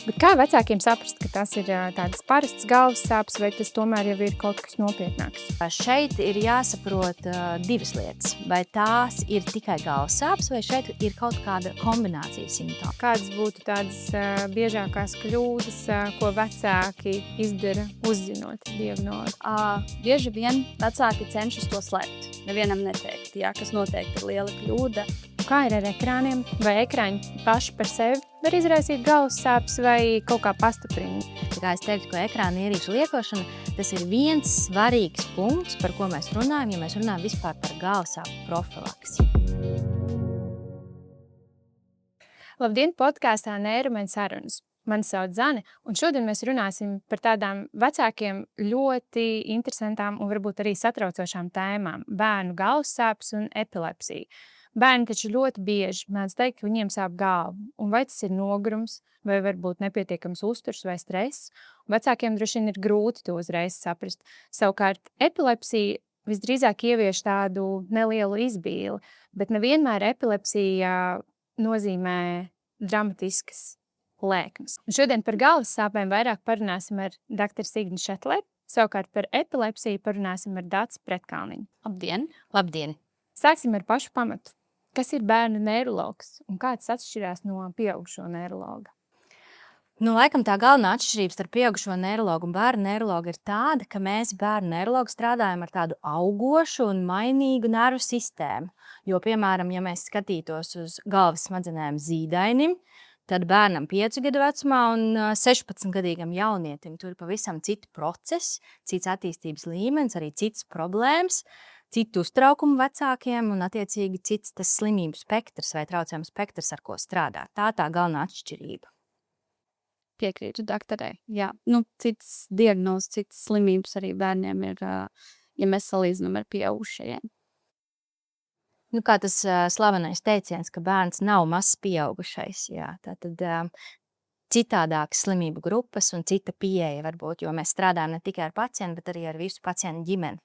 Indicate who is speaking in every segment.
Speaker 1: Bet kā vecākiem saprast, ka tas ir tādas parastas galvas sāpes, vai tas tomēr jau ir kaut kas nopietnāks?
Speaker 2: Šeit ir jāsaprot divas lietas. Vai tās ir tikai galvas sāpes, vai šeit ir kaut kāda kombinācija simptomu?
Speaker 1: Kādas būtu tādas biežākās kļūdas, ko vecāki izdara uzzinot diagnozi?
Speaker 3: Bieži vien vecāki cenšas to slēpt. Nevienam neteikt, kas noteikti ir liela kļūda.
Speaker 1: Kā ir ar ekrāniem? Vai ekrāņi paši par sevi var izraisīt galvas sāpes vai kaut kā pastiprina?
Speaker 2: Kā es teiktu, ka ekrāna ierīču lietošana, tas ir viens svarīgs punkts, par ko mēs runājam, ja mēs runājam vispār par galvas sāpju profilaksi.
Speaker 1: Labdien, podkāstā Neiromeņa sarunas. Mani sauc Zane, un šodien mēs runāsim par tādām vecākiem ļoti interesantām un varbūt arī satraucošām tēmām – bērnu galvas sāpes un epilepsiju. Bērni taču ļoti bieži mēdz teikt, ka viņiem sāp galva, un vai tas ir nogurums, vai varbūt nepietiekams uzturs vai stress. Vecākiem droši vien ir grūti to uzreiz saprast. Savukārt epilepsija visdrīzāk ievieš tādu nelielu izbīli, bet nevienmēr epilepsija nozīmē dramatiskas lēkmes. Šodien par galvas sāpēm vairāk parunāsim ar dr. Signi Šetleri, savukārt par epilepsiju parunāsim ar Daci Pretkalniņu.
Speaker 3: Labdien!
Speaker 2: Labdien!
Speaker 1: Sāksim ar pašu pamatu. Kas ir bērnu neirologs un kā tas atšķirās no pieaugušo neirologa?
Speaker 2: Laikam tā galvenā atšķirība starp pieaugušo neirologu un bērnu neirologu ir tāda, ka mēs bērnu neirologu strādājam ar tādu augošu un mainīgu nervu sistēmu. Jo, piemēram, ja mēs skatītos uz galvas smadzenēm zīdainim, tad bērnam 5 gadu vecumā un 16-gadīgam jaunietim tur ir pavisam citi procesi, cits attīstības līmenis, arī cits problēmas, citu uztraukumu vecākiem un attiecīgi cits tas slimību spektrs vai traucējumu spektrs, ar ko strādāt. Tā galvenā atšķirība.
Speaker 3: Piekrītu doktorei. Jā, cits diagnozes, cits slimības arī bērniem ir, ja mēs salīdzinām ar pieaugušajiem.
Speaker 2: Kā tas slavenais teiciens, ka bērns nav mazs pieaugušais. Jā. Tātad citādākas slimību grupas un cita pieeja varbūt, jo mēs strādājam ne tikai ar pacientu, bet arī ar visu pacientu ģimeni.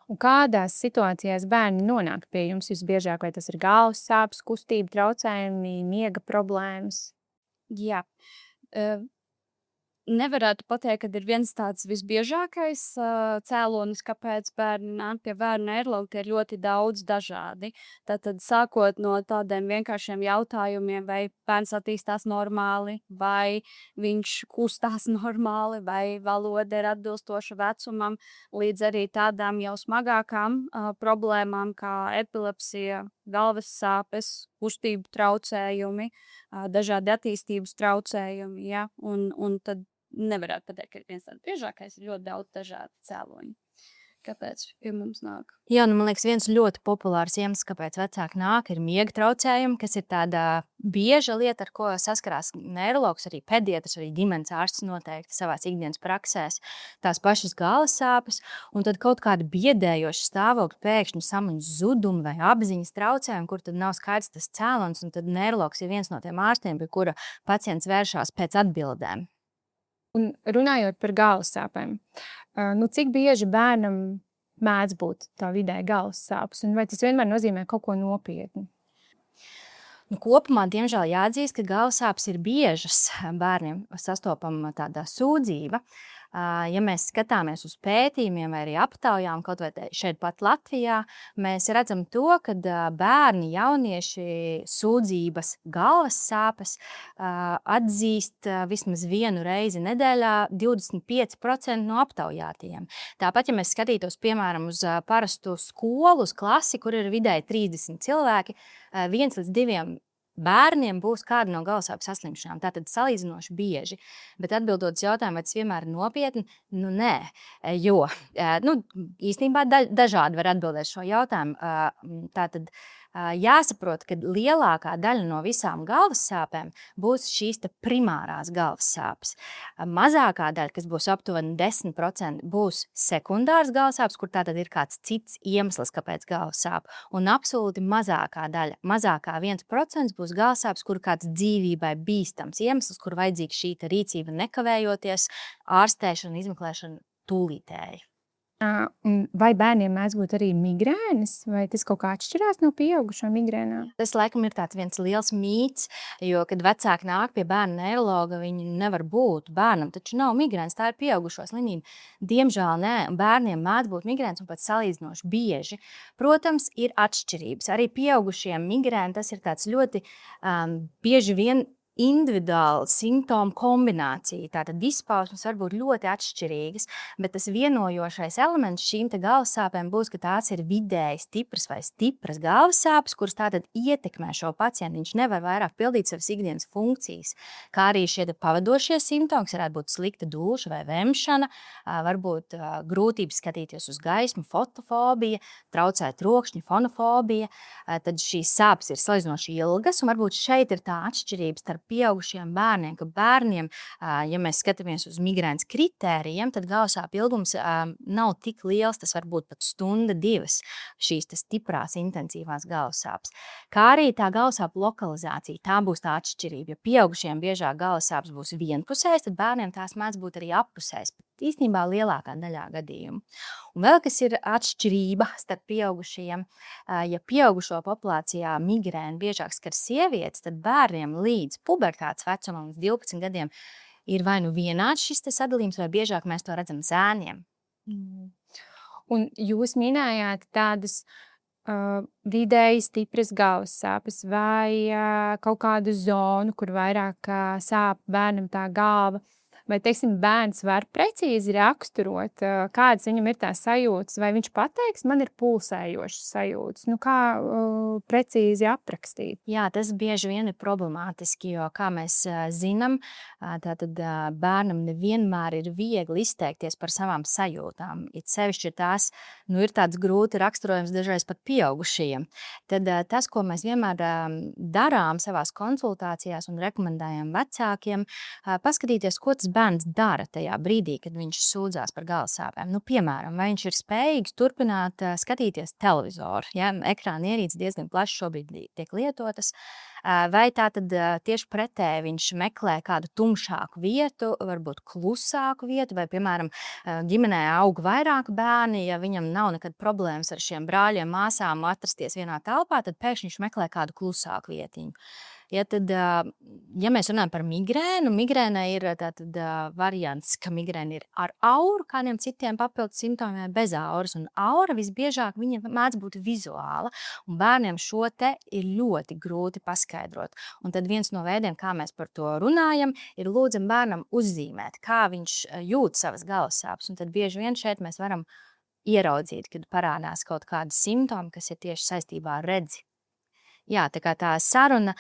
Speaker 1: Un kādās situācijās bērni nonāk pie jums visbiežāk? Vai tas ir galvas sāpes, kustību traucējumi, miega problēmas?
Speaker 3: Jā. Nevarētu pateikt, ka ir viens tāds visbiežākais cēlonis, kāpēc bērni nāk pie bērnu neirologa, tie ir ļoti daudz dažādi. Tātad sākot no tādiem vienkāršiem jautājumiem, vai bērns attīstās normāli, vai viņš kustās normāli, vai valoda ir atbilstoša vecumam, līdz arī tādām jau smagākām problēmām kā epilepsija, galvas sāpes, kustību traucējumi, dažādi attīstības traucējumi, ja? Un tad nevarētu pateikt, ka ir viens tāds biežākais, ir ļoti daudz dažādu cēloņu. Kāpēc pie mums nāk?
Speaker 2: Jā, man liekas, viens ļoti populārs iemesls, kāpēc vecāki nāk, ir miega traucējumi, kas ir tāda bieža lieta, ar ko saskarās neirologs, arī pediatrs, arī ģimenes ārsts noteikti savās ikdienas praksēs. Tās pašas galvas sāpes, un tad kaut kāda biedējoša stāvokļa, pēkšņi samaņas zudumi vai apziņas traucējumi, kur tad nav skaidrs tas cēlonis, un tad neirologs ir viens no tiem ārstiem, pie kura pacients vēršās pēc atbildēm.
Speaker 1: Un runājot par galvas sāpēm, cik bieži bērnam mēdz būt tā vidēji galvas sāpes, un vai tas vienmēr nozīmē kaut ko nopietnu?
Speaker 2: Kopumā, diemžēl, jāatzīst, ka galvas sāpes ir biežas bērniem sastopama tāda sūdzība. Ja mēs skatāmies uz pētījumiem vai arī aptaujām, kaut vai šeit pat Latvijā, mēs redzam to, ka bērni, jaunieši sūdzības galvas sāpes atzīst vismaz vienu reizi nedēļā 25% no aptaujātajiem. Tāpat, ja mēs skatītos, piemēram, uz parastu skolu, uz klasi, kur ir vidēji 30 cilvēki, 1 līdz 2 bērniem būs kāda no galvasāpju saslimšanām, tātad salīdzinoši bieži. Bet atbildot uz jautājumu, vai tas vienmēr ir nopietni, nē, jo īstenībā dažādi var atbildēt šo jautājumu. Tātad jāsaprot, ka lielākā daļa no visām galvas sāpēm būs šīs primārās galvas sāpes. Mazākā daļa, kas būs aptuveni 10%, būs sekundāras galvas sāpes, kur tātad ir kāds cits iemesls, kāpēc galvas sāp. Un absolūti mazākā daļa, mazākā 1% būs galvas sāpes, kur kāds dzīvībai bīstams iemesls, kur vajadzīga šī rīcība nekavējoties, ārstēšana, izmeklēšana tūlītēji.
Speaker 1: Vai bērniem mēdz būt arī migrēnas, vai tas kaut kā atšķirās no pieaugušo migrēnām?
Speaker 2: Tas, laikam, ir tāds viens liels mīts, jo, kad vecāki nāk pie bērna neirologa, viņi nevar būt. Bērnam taču nav migrēnas, tā ir pieaugušo slimība. Diemžēl nē, bērniem mēdz būt migrēnas un pat salīdzinoši bieži. Protams, ir atšķirības. Arī pieaugušiem migrēna tas ir tāds ļoti bieži vien individuāla simptomu kombinācija. Tātad izpausmes var būt ļoti atšķirīgas, bet tas vienojošais elements šīm galvas sāpēm būs, ka tās ir vidēji stipras vai stipras galvas sāpes, kuras tātad ietekmē šo pacientu. Viņš nevar vairāk pildīt savas ikdienas funkcijas, kā arī šie pavadošie simptomi, kas varētu būt slikta duša vai vemšana, varbūt grūtības skatīties uz gaismu, fotofobija, traucēt trokšņi, fonofobija. Tad šīs sāpes ir salīdzinoši ilgas, un varbūt šeit ir tā atšķirība starp pieaugušiem bērniem, ka bērniem, ja mēs skatāmies uz migrēnas kritērijiem, tad galvassāpju ilgums nav tik liels, tas var būt pat stunda, 2 šīs stiprās, intensīvās galvassāpes. Kā arī tā galvassāpju lokalizācija, tā būs tā atšķirība. Ja pieaugušiem biežāk galvassāpes būs vienpusējas, tad bērniem tās mēdz būt arī appusējas. Īstenībā lielākā daļā gadījumu. Un vēl kas ir atšķirība starp pieaugušajiem, ja pieaugušo populācijā migrēna biežāk skar sievietes, tad bērniem līdz pubertātes vecumam, līdz 12 gadiem, ir vai nu vienāds šis sadalījums, vai biežāk mēs to redzam zēniem.
Speaker 1: Un jūs minējāt tādas vidēji stipras galvas sāpes vai kaut kādu zonu, kur vairāk sāp bērnam tā galva. Vai, teiksim, bērns var precīzi raksturot, kādas viņam ir tās sajūtas, vai viņš pateiks, man ir pulsējošas sajūtas. Kā precīzi aprakstīt?
Speaker 2: Jā, tas bieži vien ir problemātiski, jo, kā mēs zinām, tātad bērnam nevienmēr ir viegli izteikties par savām sajūtām. It sevišķi tās ir tāds grūti raksturojams dažreiz pat pieaugušajiem. Tad tas, ko mēs vienmēr darām savās konsultācijās un rekomendējam vecākiem, paskatīties, ko tas bērns dara tajā brīdī, kad viņš sūdzās par galvas sāpēm. Piemēram, vai viņš ir spējīgs turpināt skatīties televizoru. Ja? Ekrāna ierīces diezgan plaši šobrīd tiek lietotas. Vai tātad tieši pretēji viņš meklē kādu tumšāku vietu, varbūt klusāku vietu, vai, piemēram, ģimenē aug vairāk bērni, ja viņam nav nekad problēmas ar šiem brāļiem, māsām atrasties vienā telpā, tad pēkšņi viņš meklē kādu klusāku vietiņu. Ja mēs runājam par migrēnu, migrēnai ir tātad variants, ka migrēna ir ar auru, kādiem citiem papildus simptomiem bez auras. Un aura visbiežāk viņa mēdz būt vizuāla, un bērniem šo te ir ļoti grūti paskaidrot. Un tad viens no veidiem, kā mēs par to runājam, ir lūdzam bērnam uzzīmēt, kā viņš jūt savas galvas sāpes. Un tad bieži vien šeit mēs varam ieraudzīt, kad parādās kaut kādi simptomi, kas ir tieši saistībā ar redzi. Jā, tā kā tā saruna,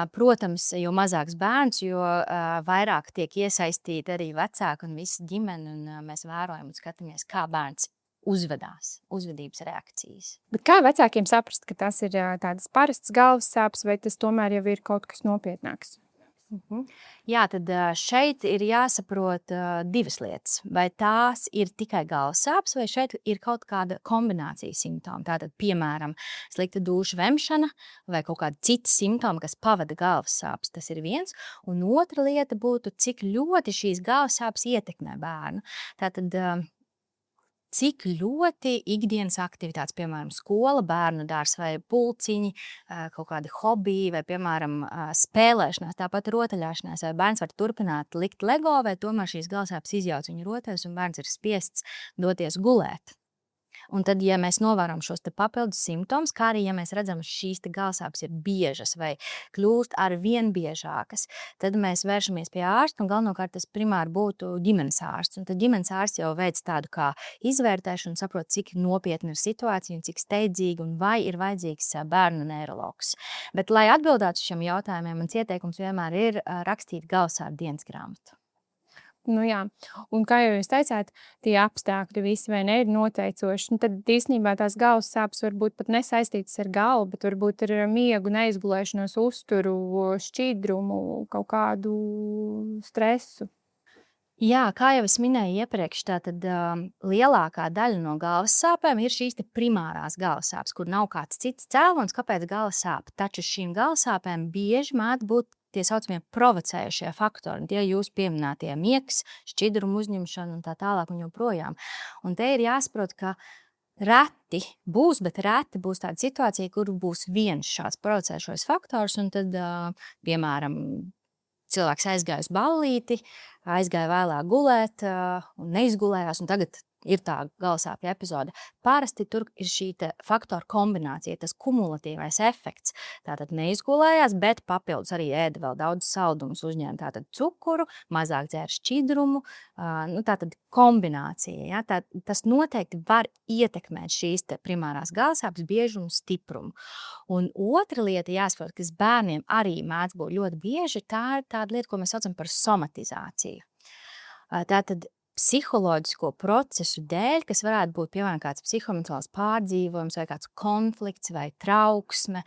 Speaker 2: protams, jo mazāks bērns, jo vairāk tiek iesaistīti arī vecāki un visa ģimene, un mēs vērojam un skatāmies, kā bērns uzvedās, uzvedības reakcijas.
Speaker 1: Bet kā vecākiem saprast, ka tas ir tādas parastas galvas sāpes, vai tas tomēr jau ir kaut kas nopietnāks?
Speaker 2: Jā, tad šeit ir jāsaprot 2 lietas. Vai tās ir tikai galvas sāpes, vai šeit ir kaut kāda kombinācija simptomu. Tātad, piemēram, slikta duša vemšana vai kaut kāda cita simptoma, kas pavada galvas sāpes. Tas ir viens. Un otra lieta būtu, cik ļoti šīs galvas sāpes ietekmē bērnu. Tātad, cik ļoti ikdienas aktivitātes, piemēram, skola, bērnu dārs vai pulciņi, kaut kādi hobiji vai, piemēram, spēlēšanās, tāpat rotaļāšanās, vai bērns var turpināt likt lego, vai tomēr šīs galvasāpes izjauc viņu rotaļas un bērns ir spiests doties gulēt. Un tad, ja mēs novērojam šos papildus simptomus, kā arī, ja mēs redzam, ka šīs galvasāpes ir biežas vai kļūst ar vien biežākas, tad mēs vēršamies pie ārsta, un galvenokārt tas primāri būtu ģimenes ārsts. Un tad ģimenes ārsts jau veic tādu kā izvērtēšanu, saprot, cik nopietna ir situācija un cik steidzīgi un vai ir vajadzīgs bērnu neirologs. Bet, lai atbildētu uz šiem jautājumiem, mans ieteikums vienmēr ir rakstīt galvasāpju dienas grāmatu.
Speaker 1: Jā, un kā jau jūs teicāt, tie apstākļi visi vai ne ir noteicoši, tad īstenībā tās galvas sāpes varbūt pat nesaistītas ar galvu, bet varbūt ar miegu, neizgulēšanos, uzturu, šķīdrumu, kaut kādu stresu.
Speaker 2: Jā, kā jau es minēju iepriekš, tātad lielākā daļa no galvas sāpēm ir šīs primārās galvas sāpes, kur nav kāds cits cēlonis, kāpēc galva sāp. Taču šīm galvas sāpēm bieži mēdz būt tie saucamie provocējušie faktori, tie jūs pieminētie miegs, šķidrumu uzņemšana un tā tālāk un joprojām. Un te ir jāsaprot, ka reti būs tāda situācija, kur būs viens šāds provocējošais faktors, un tad, piemēram, cilvēks aizgāja uz ballīti, aizgāja vēlāk gulēt un neizgulējās, un tagad ir tā galvasāpju epizode. Parasti tur ir šī faktoru kombinācija, tas kumulatīvais efekts. Tātad neizgulējās, bet papildus arī ēda vēl daudz saldumus, uzņēma tātad cukuru, mazāk dzēra šķidrumu, tātad kombinācija. Ja? Tas noteikti var ietekmēt šīs primārās galvasāpes biežumu, stiprumu. Un otra lieta jāsaprot, kas bērniem arī mēdz būt ļoti bieži, tā ir tāda lieta, ko mēs saucam par somatizāciju. Tātad psiholoģisko procesu dēļ, kas varētu būt, piemēram, kāds psihoemocionāls pārdzīvojums vai kāds konflikts vai trauksme,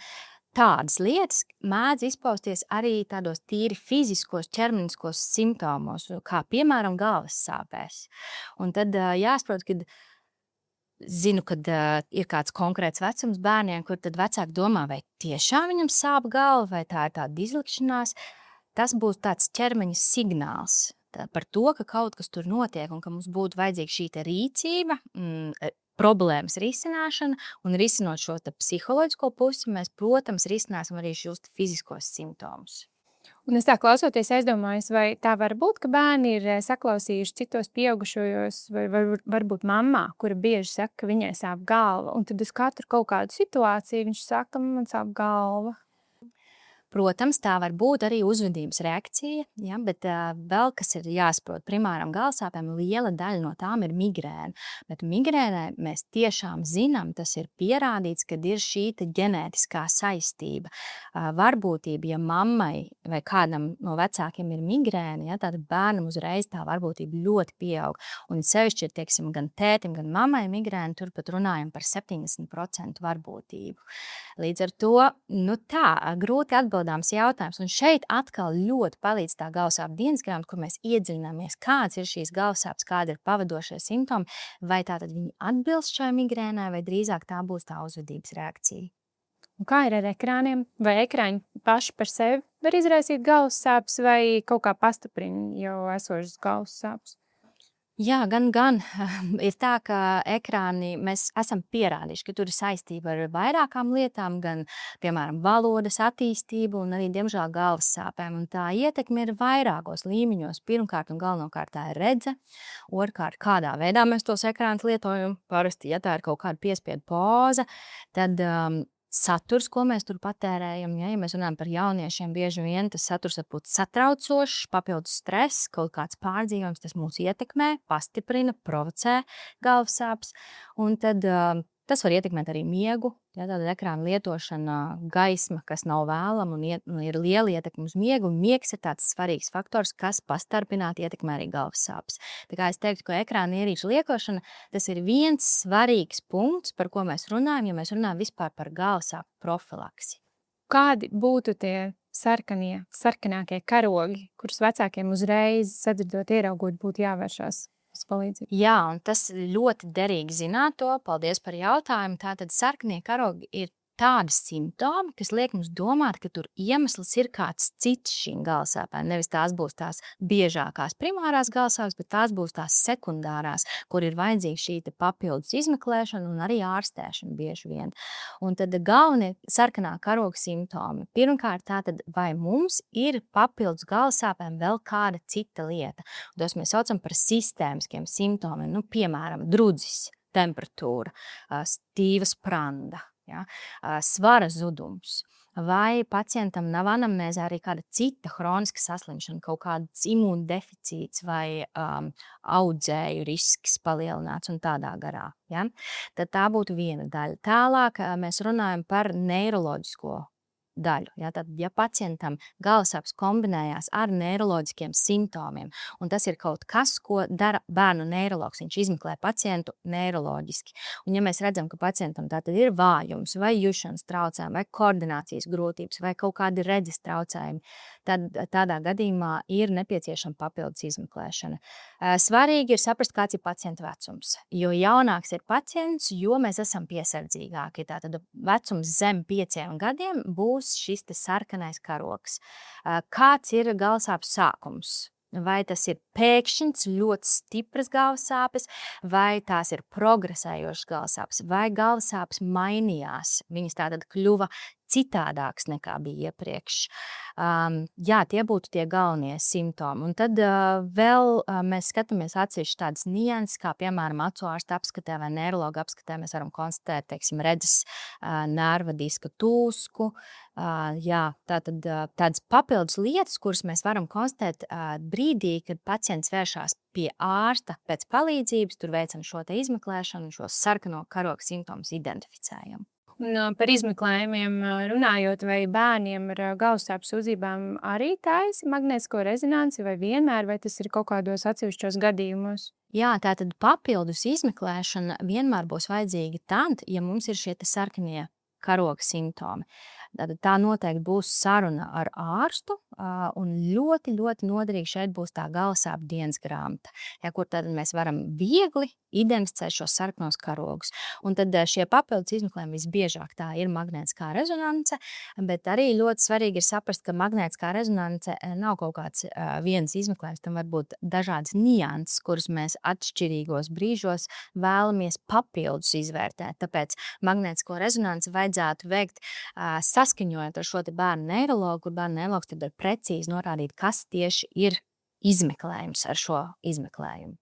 Speaker 2: tādas lietas mēdz izpausties arī tādos tīri fiziskos, ķermeniskos simptomos, kā piemēram galvas sāpēs. Un tad jāsaprot, kad zinu, kad ir kāds konkrēts vecums bērniem, kur tad vecāki domā, vai tiešām viņam sāp galva, vai tā ir tāda izlikšanās. Tas būs tāds ķermeņa signāls par to, ka kaut kas tur notiek un ka mums būtu vajadzīga šī rīcība, problēmas risināšana, un risinot šo psiholoģisko pusi, mēs, protams, risināsim arī šos fiziskos simptomus.
Speaker 1: Un es tā klausoties aizdomājos, vai tā var būt, ka bērni ir saklausījuši citos pieaugušajos, vai varbūt mammā, kura bieži saka, ka viņai sāp galva, un tad uz katru kaut kādu situāciju viņš saka, ka man sāp galva.
Speaker 2: Protams, tā var būt arī uzvedības reakcija, ja, bet vēl kas ir jāsaprot, primāram galvasāpēm liela daļa no tām ir migrēna. Bet migrēnai mēs tiešām zinām, tas ir pierādīts, kad ir šī ģenētiskā saistība. Varbūtība, ja mammai vai kādam no vecākiem ir migrēna, ja, tad bērnam uzreiz tā varbūtība ļoti pieaug. Un sevišķi ir, teiksim, gan tētim, gan mammai migrēna, tur pat runājam par 70% varbūtību. Līdz ar to, grūti atbildāms jautājums. Un šeit atkal ļoti palīdz tā galvasāpju dienas grāmata, kur mēs iedziļināmies, kāds ir šīs galvasāpes, kādi ir pavadošie simptomi, vai tātad viņi atbilst šai migrēnai, vai drīzāk tā būs tā uzvedības reakcija.
Speaker 1: Un kā ir ar ekrāniem? Vai ekrāni paši par sevi var izraisīt galvassāpes vai kaut kā pastiprina jau esošas galvassāpes?
Speaker 2: Jā, gan. Ir tā, ka ekrāni mēs esam pierādījuši, ka tur ir saistība ar vairākām lietām, gan, piemēram, valodas attīstību un arī, diemžēl, galvas sāpēm. Un tā ietekme ir vairākos līmeņos. Pirmkārt un galvenokārt tā ir redze. Otrkārt, kādā veidā mēs tos ekrānus lietojam. Parasti, ja tā ir kaut kāda piespiedu poza, tad saturs, ko mēs tur patērējam, ja mēs runājam par jauniešiem, bieži vien tas saturs var būt satraucošs, papildus stress, kaut kāds pārdzīvojums, tas mūs ietekmē, pastiprina, provocē galvasāpes, un tad tas var ietekmēt arī miegu, ja, tāda ekrāna lietošana, gaisma, kas nav vēlama un ir liela ietekme uz miegu, un miegs ir tāds svarīgs faktors, kas pastarpināti ietekmē arī galvasāpes. Tā kā es teiktu, ka ekrāna ierīču lietošana, tas ir viens svarīgs punkts, par ko mēs runājam, ja mēs runājam vispār par galvasāpju profilaksi.
Speaker 1: Kādi būtu tie sarkanākie karogi, kurus vecākiem uzreiz sadzirdot, ieraugot, būtu jāvēršās?
Speaker 2: Jā, un tas ļoti derīgi zināt to. Paldies par jautājumu. Tātad sarkanie karogi ir tādi simptomi, kas liek mums domāt, ka tur iemesls ir kāds cits šīm galvasāpēm. Nevis tās būs tās biežākās primārās galvasāpes, bet tās būs tās sekundārās, kur ir vajadzīga šī papildus izmeklēšana un arī ārstēšana bieži vien. Un tad galvenie sarkanā karoga simptomi. Pirmkārt, tātad vai mums ir papildus galvasāpēm vēl kāda cita lieta. Un tos mēs saucam par sistēmiskiem simptomiem. Piemēram, drudzis, temperatūra, stīva spranda. Ja, svara zudums, vai pacientam nav anamnēzē arī kāda cita hroniska saslimšana, kaut kāds imūndeficīts vai audzēju risks palielināts un tādā garā. Ja? Tad tā būtu viena daļa. Tālāk mēs runājam par neiroloģisko daļu. Ja? Tad, ja pacientam galvasāpes kombinējās ar neiroloģiskiem simptomiem, un tas ir kaut kas, ko dara bērnu neiroloģis, viņš izmeklē pacientu neiroloģiski. Un ja mēs redzam, ka pacientam tātad ir vājums, vai jušanas traucējumi, vai koordinācijas grūtības, vai kaut kādi redzes traucējumi, tad tādā gadījumā ir nepieciešama papildus izmeklēšana. Svarīgi ir saprast, kāds ir pacienta vecums. Jo jaunāks ir pacients, jo mēs esam piesardzīgāki. Tātad vecums zem 5 gadiem būs būs šis sarkanais karoks. Kāds ir galvasāpju sākums? Vai tas ir pēkšņs, ļoti stipras galvasāpes, vai tās ir progresējošas galvasāpes, vai galvasāpes mainījās. Viņas tātad kļuva citādākas nekā bija iepriekš. Jā, tie būtu tie galvenie simptomi. Un tad vēl mēs skatāmies atsevišķi tādas nianses, kā piemēram acu ārsta apskatē vai neirologa apskatē. Mēs varam konstatēt, teiksim, redzes nerva diska tūsku. Jā, tātad tādas papildus lietas, kuras mēs varam konstatēt brīdī, kad pacients vēršās pie ārsta pēc palīdzības, tur veicam šo te izmeklēšanu, šo sarkano karogu simptomus identificējam.
Speaker 1: Un, par izmeklējumiem runājot, vai bērniem ar galvasāpju sūdzībām arī taisa magnētisko rezonanci, vai vienmēr, vai tas ir kaut kādos atsevišķos gadījumos?
Speaker 2: Jā, tātad papildus izmeklēšana vienmēr būs vajadzīga tad, ja mums ir šie te sarkanie karoga simptomi. Tā noteikti būs saruna ar ārstu, un ļoti, ļoti noderīgi šeit būs tā galvasāpju dienas grāmata, kur tad mēs varam viegli identificēt šos sarkanos karogus. Un tad šie papildus izmeklējumi visbiežāk tā ir magnētiskā rezonance, bet arī ļoti svarīgi ir saprast, ka magnētiskā rezonance nav kaut kāds viens izmeklējums, tam var būt dažādas nianses, kuras mēs atšķirīgos brīžos vēlamies papildus izvērtēt. Tāpēc magnētisko rezonanci vajadzētu veikt saskaņojot ar šo te bērnu neirologu, kur bērnu neirologs tad var precīzi norādīt, kas tieši ir izmeklējums ar šo izmeklējumu.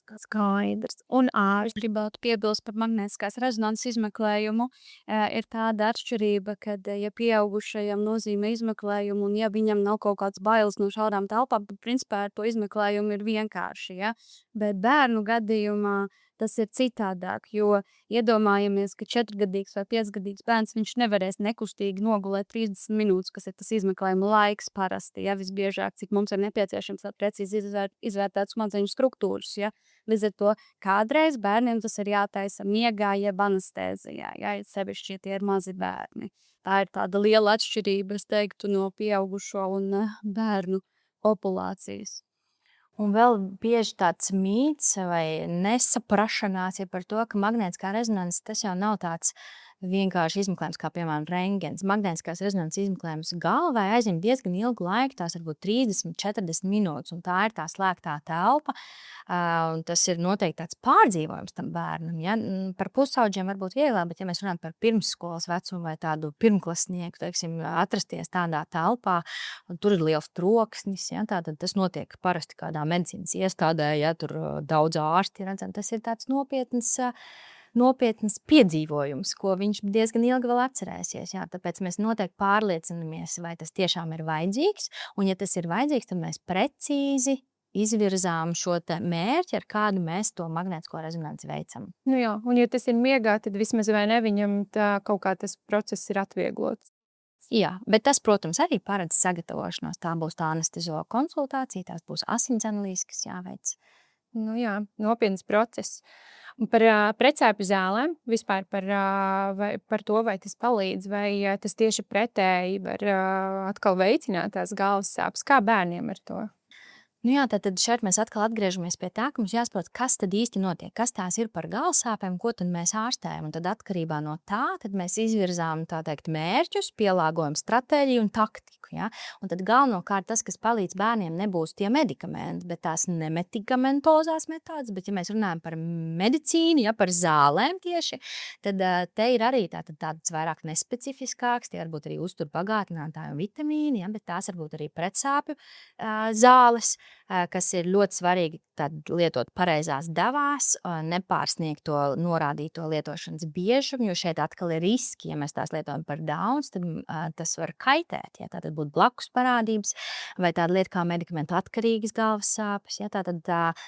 Speaker 3: Skaidrs. Un gribētu piebilst par magnētiskās rezonanses izmeklējumu. Ir tāda atšķirība, kad ja pieaugušajam nozīmē izmeklējumu un ja viņam nav kaut kāds bailes no šādām telpām, tad principā ar to izmeklējumu ir vienkārši. Ja? Bet bērnu gadījumā tas ir citādāk, jo iedomājamies, ka 4-gadīgs vai 5-gadīgs bērns viņš nevarēs nekustīgi nogulēt 30 minūtes, kas ir tas izmeklējuma laiks parasti, ja visbiežāk, cik mums ir nepieciešams precīzi izvērtēt smadzeņu struktūras. Ja? Līdz ar to kādreiz bērniem tas ir jātaisa miegā, jeb anestēzijā, ja sevišķi tie ir mazi bērni. Tā ir tāda liela atšķirība, es teiktu, no pieaugušo un bērnu populācijas.
Speaker 2: Un vēl bieži tāds mīts vai nesaprašanās ir par to, ka magnētiskā rezonance tas jau nav tāds vienkārši izmeklējums, kā piemēram rentgens. Magnētiskās rezonances izmeklējums galvai aizņem diezgan ilgu laiku, tās varbūt 30-40 minūtes, un tā ir tā slēgtā telpa. Un tas ir noteikti tāds pārdzīvojums tam bērnam. Ja? Par pusauģiem varbūt vieglāk, bet ja mēs runājam par pirmsskolas vecumu vai tādu pirmklasnieku, teiksim, atrasties tādā telpā, un tur ir liels troksnis, ja? Tātad tas notiek parasti kādā medicīnas iestādē, ja tur daudz ārsti redzam, tas ir tāds nopietns piedzīvojums, ko viņš diezgan ilgi vēl atcerēsies. Jā. Tāpēc mēs noteikti pārliecinamies, vai tas tiešām ir vajadzīgs, un ja tas ir vajadzīgs, tad mēs precīzi izvirzām šo te mērķi, ar kādu mēs to magnētisko rezonanci veicam.
Speaker 1: Nu jā, un ja tas ir miegā, tad vismaz vai ne viņam tā kaut kā tas process ir atvieglots.
Speaker 2: Jā, bet tas, protams, arī paredz sagatavošanos. Tā būs tā anesteziologa konsultācija, tās būs asins analīzes, kas jāveic.
Speaker 1: Nu jā, nopietns process. Un par precēpju zālēm, vispār par to, vai tas palīdz, vai tas tieši pretēji var atkal veicināt tās galvas sāpes. Kā bērniem ar to?
Speaker 2: Nu jā, tad šeit mēs atkal atgriežamies pie tā, ka mums jāsaprot, kas tad īsti notiek, kas tās ir par galvasāpēm, ko tad mēs ārstējam. Un tad atkarībā no tā, tad mēs izvirzām, tā teikt, mērķus, pielāgojam stratēģiju un taktiku. Ja? Un tad galvenokārt tas, kas palīdz bērniem, nebūs tie medikamenti, bet tās nemedikamentozās metodas. Bet ja mēs runājam par medicīnu, ja, par zālēm tieši, tad te ir arī tāds vairāk nespecifiskāks, tie varbūt arī uzturbagātinātāji un vitamīni, ja, bet tās varbūt arī pretsāpju zāles, kas ir ļoti svarīgi lietot pareizās devās, nepārsniegt to norādīto lietošanas biežumu, jo šeit atkal ir riski, ja mēs tās lietojam par daudz, tad tas var kaitēt, ja tātad būtu blakus parādības vai tāda lieta kā medikamentu atkarīgas galvas sāpes, ja tātad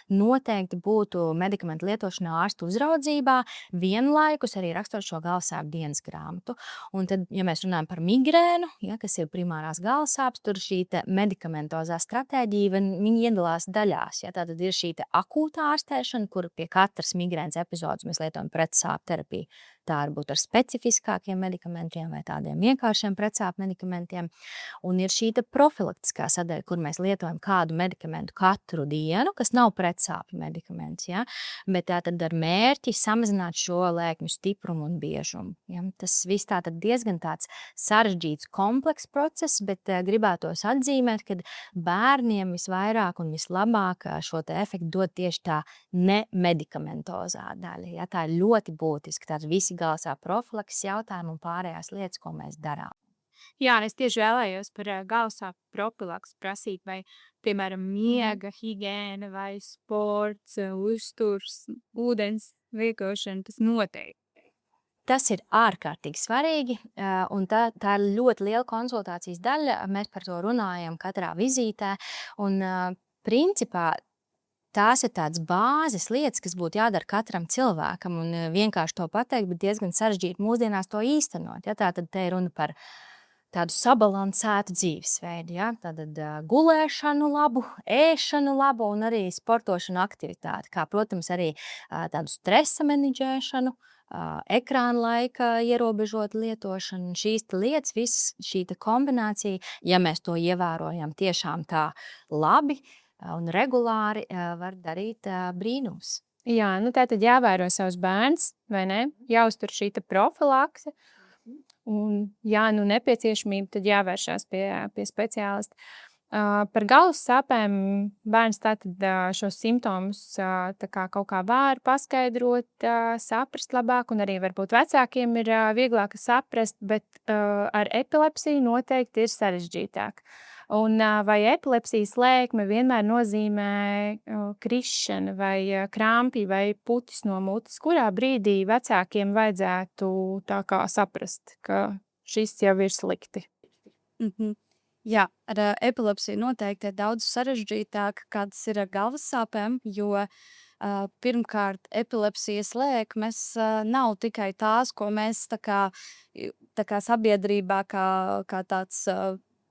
Speaker 2: noteikti būtu medikamentu lietošanā ārstu uzraudzībā, vienlaikus arī rakstot šo galvas sāpju dienas grāmatu. Un tad, ja mēs runājam par migrēnu, ja, kas ir primārās galvas sāpes, tur šī medikamentozā stratēģija, viņi iedalās daļās, ja tātad ir šī akūtā ārstēšana, kur pie katras migrēnas epizodes mēs lietojam pretsāpju terapiju. tā var būt ar specifiskākiem medikamentiem vai tādiem vienkāršiem precāpu medikamentiem. Un ir šī profilaktiskā sadaļa, kur mēs lietojam kādu medikamentu katru dienu, kas nav precāpu medikaments, ja? Bet tātad ar mērķi samazināt šo lēkmju stiprumu un biežumu. Ja? Tas viss tātad diezgan tāds sarežģīts, komplekss process, bet gribētos atzīmēt, ka bērniem visvairāk un vislabāk šo te efektu dod tieši tā nemedikamentozā daļa. Ja? Tā ir ļoti būtiska, tāda visi galvasā profilakses jautājumi un pārējās lietas, ko mēs darām.
Speaker 1: Jā, es tieši vēlējos par galvasāpju profilaksi prasīt, vai, piemēram, miega higiēna vai sports, uzturs, ūdens lietošana, tas noteikti.
Speaker 2: Tas ir ārkārtīgi svarīgi, un tā ir ļoti liela konsultācijas daļa. Mēs par to runājam katrā vizītē, un principā tās ir tādas bāzes lietas, kas būtu jādara katram cilvēkam, un vienkārši to pateikt, bet diezgan sarežģīti mūsdienās to īstenot. Ja? Tātad te ir runa par tādu sabalansētu dzīvesveidu, ja? Tātad gulēšanu labu, ēšanu labu un arī sportošanu aktivitāti, kā, protams, arī tādu stresa menedžēšanu, ekrāna laika ierobežot lietošanu. Šīs lietas, visas šī kombinācija, ja mēs to ievērojam tiešām tā labi un regulāri, var darīt brīnums.
Speaker 1: Jā, nu tā tad jāvēro savs bērns, vai ne? Jāuztur šī profilakse. Un, ja nu nepieciešamība, tad jāvēršās pie speciālista. Par galvas sāpēm bērns tātad šos simptomus tā kā kaut kā var paskaidrot, saprast labāk, un arī varbūt vecākiem ir vieglāk saprast, bet ar epilepsiju noteikti ir sarežģītāk. Un vai epilepsijas lēkme vienmēr nozīmē krišana vai krampi vai putis no mutes, kurā brīdī vecākiem vajadzētu tā kā saprast, ka šis jau ir slikti?
Speaker 3: Jā, ar epilepsiju noteikti ir daudz sarežģītāk, kādas ir ar galvas sāpēm, jo pirmkārt epilepsijas lēkmes nav tikai tās, ko mēs tā kā sabiedrībā kā tāds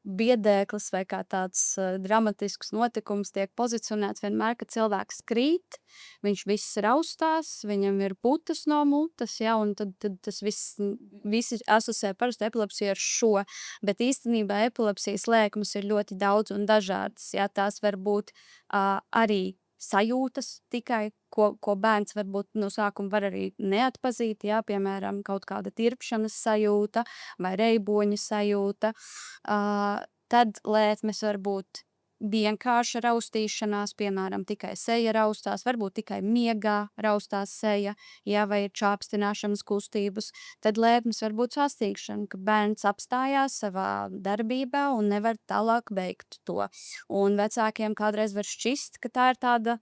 Speaker 3: biedēklis vai kā tāds dramatisks notikums tiek pozicionēts vienmēr, kad cilvēks krīt, viņš viss raustās, viņam ir putas no mutes, ja, un tad tas visi asociē parasti epilepsiju ar šo, bet īstenībā epilepsijas lēkmes ir ļoti daudz un dažādas, ja, tās var būt arī sajūtas tikai, ko bērns varbūt no sākuma var arī neatpazīt, jā, piemēram, kaut kāda tirpšanas sajūta vai reiboņa sajūta. Tad lēkmes var būt vienkārša raustīšanās, piemēram, tikai seja raustās, varbūt tikai miegā raustās seja, jā, vai ir čāpstināšanas kustības. Tad lēkmes var būt sastīgšana, ka bērns apstājās savā darbībā un nevar tālāk veikt to. Un vecākiem kādreiz var šķist, ka tā ir tāda,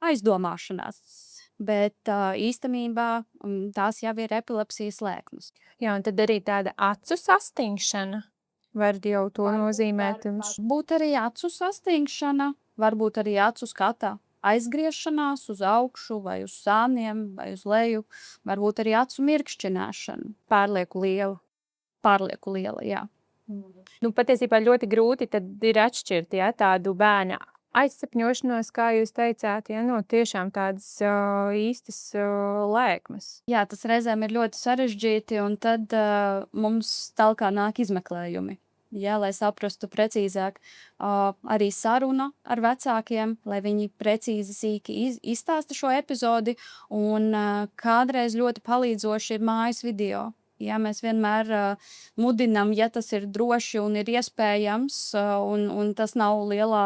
Speaker 3: aizdomāšanās. Bet īstenībā tās jau ir epilepsijas lēkmes.
Speaker 1: Jā, un tad arī tāda acu sastingšana var jau to nozīmēt.
Speaker 3: Varbūt arī acu sastingšana, varbūt arī acu skata aizgriešanās uz augšu vai uz sāniem vai uz leju, varbūt arī acu mirkšķināšana.
Speaker 1: Pārlieku liela, jā. Nu, patiesībā ļoti grūti tad ir atšķirt, ja, tādu bērna aizsapņošanos, kā jūs teicāt, ja, no tiešām tādas īstas lēkmes.
Speaker 3: Jā, tas reizēm ir ļoti sarežģīti, un tad mums tālāk nāk izmeklējumi. Jā, lai saprastu precīzāk, arī saruna ar vecākiem, lai viņi precīzi sīki izstāsta šo epizodi, un kādreiz ļoti palīdzoši ir mājas video. Jā, mēs vienmēr mudinam, ja tas ir droši un ir iespējams, un tas nav lielā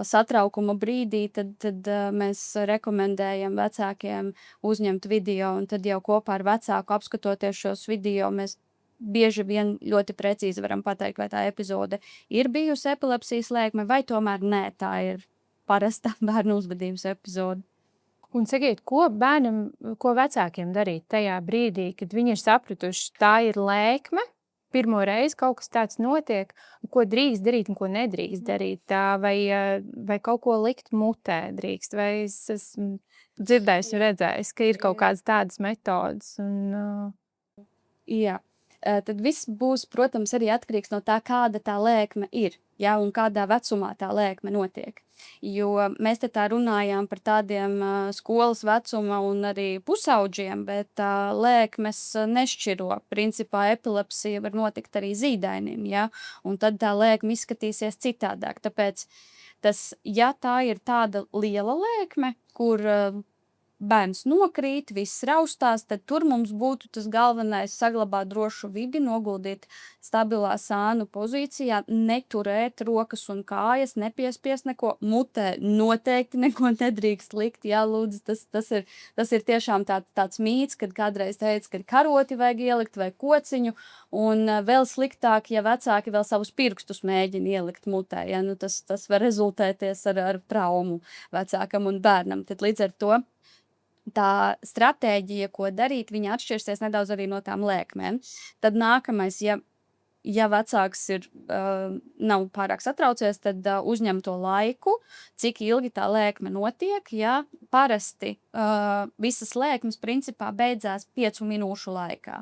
Speaker 3: satraukuma brīdī, tad mēs rekomendējam vecākiem uzņemt video, un tad jau kopā ar vecāku apskatoties šos video, mēs bieži vien ļoti precīzi varam pateikt, vai tā epizode ir bijusi epilepsijas lēkme, vai tomēr nē, tā ir parasta bērnu uzvedības epizode.
Speaker 1: Un sakiet, ko vecākiem darīt tajā brīdī, kad viņi ir sapratuši, tā ir lēkme, pirmo reizi kaut kas tāds notiek, ko drīkst darīt un ko nedrīkst darīt, vai kaut ko likt mutē drīkst, vai es esmu dzirdējis un redzējis, ka ir kaut kādas tādas metodas.
Speaker 3: Jā. tad viss būs, protams, arī atkarīgs no tā, kāda tā lēkme ir, ja, un kādā vecumā tā lēkme notiek. Jo mēs te tā runājām par tādiem skolas vecuma un arī pusauģiem, bet lēkmes nešķiro. Principā epilepsija var notikt arī zīdainim, ja, un tad tā lēkme izskatīsies citādāk. Tāpēc ja tā ir tāda liela lēkme, kur bērns nokrīt, viss raustās, tad tur mums būtu tas galvenais saglabāt drošu vidi, noguldīt stabilā sānu pozīcijā, neturēt rokas un kājas, nepiespiest neko, mutē noteikti neko nedrīkst likt. Jā, lūdzu, tas ir tiešām tāds mīts, kad kādreiz teica, ka karoti vajag ielikt vai kociņu, un vēl sliktāk, ja vecāki vēl savus pirkstus mēģina ielikt mutē, ja, nu tas var rezultēties ar traumu vecākam un bērnam. Tad līdz ar to tā stratēģija, ko darīt, viņa atšķirsies nedaudz arī no tām lēkmēm. Tad nākamais, ja vecāks nav pārāk satraucies, tad uzņem to laiku, cik ilgi tā lēkme notiek. Ja parasti visas lēkmes principā beidzās 5 minūšu laikā.